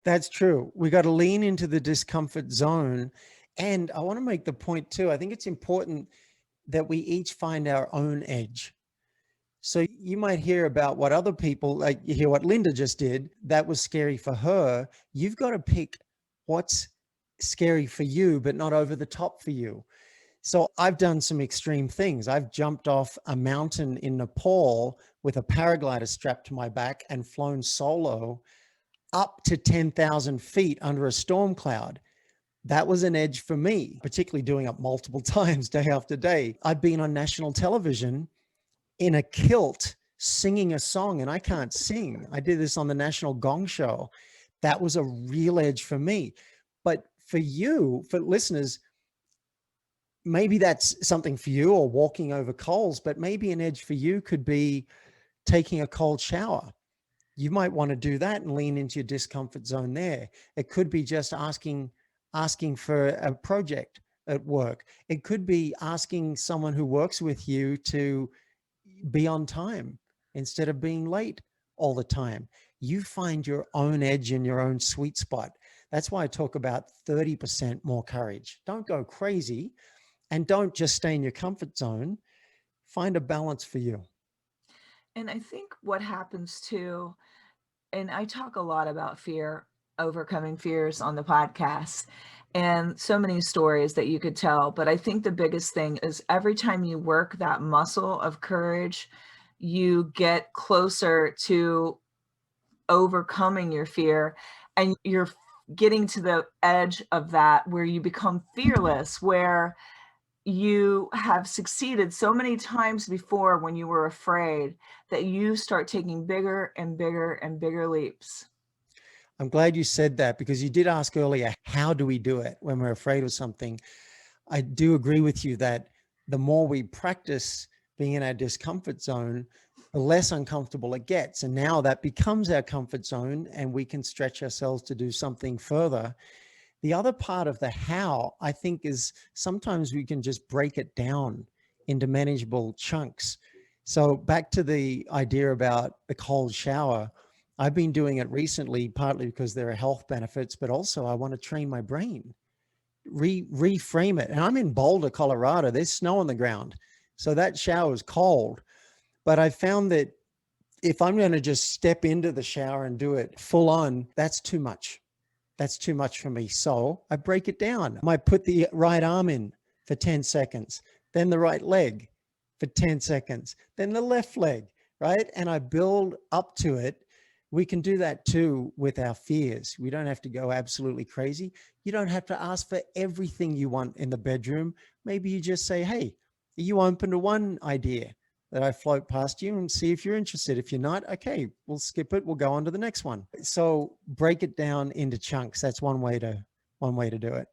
That's true. We got to lean into the discomfort zone. And I want to make the point too. I think it's important that we each find our own edge. So you might hear about what other people, like you hear what Linda just did, that was scary for her. You've got to pick what's scary for you, but not over the top for you. So I've done some extreme things. I've jumped off a mountain in Nepal with a paraglider strapped to my back and flown solo up to 10,000 feet under a storm cloud. That was an edge for me, particularly doing it multiple times day after day. I've been on national television in a kilt singing a song, and I can't sing. I did this on the National Gong Show. That was a real edge for me. But for you, for listeners, maybe that's something for you, or walking over coals, but maybe an edge for you could be taking a cold shower. You might want to do that and lean into your discomfort zone there. It could be just asking for a project at work. It could be asking someone who works with you to be on time instead of being late all the time. You find your own edge in your own sweet spot. That's why I talk about 30% more courage. Don't go crazy, and don't just stay in your comfort zone. Find a balance for you. And I think what happens too, and I talk a lot about fear, overcoming fears on the podcast, and so many stories that you could tell. But I think the biggest thing is every time you work that muscle of courage, you get closer to overcoming your fear, and you're getting to the edge of that where you become fearless, where you have succeeded so many times before when you were afraid that you start taking bigger and bigger and bigger leaps. I'm glad you said that, because you did ask earlier, how do we do it when we're afraid of something? I do agree with you that the more we practice being in our discomfort zone, the less uncomfortable it gets. And now that becomes our comfort zone, and we can stretch ourselves to do something further. The other part of the how, I think, is sometimes we can just break it down into manageable chunks. So back to the idea about the cold shower, I've been doing it recently, partly because there are health benefits, but also I want to train my brain, reframe it. And I'm in Boulder, Colorado. There's snow on the ground. So that shower is cold. But I found that if I'm going to just step into the shower and do it full on, that's too much. That's too much for me. So I break it down. I might put the right arm in for 10 seconds, then the right leg for 10 seconds, then the left leg, right? And I build up to it. We can do that too with our fears. We don't have to go absolutely crazy. You don't have to ask for everything you want in the bedroom. Maybe you just say, hey, are you open to one idea that I float past you, and see if you're interested? If you're not, okay, we'll skip it. We'll go on to the next one. So break it down into chunks. That's one way to do it.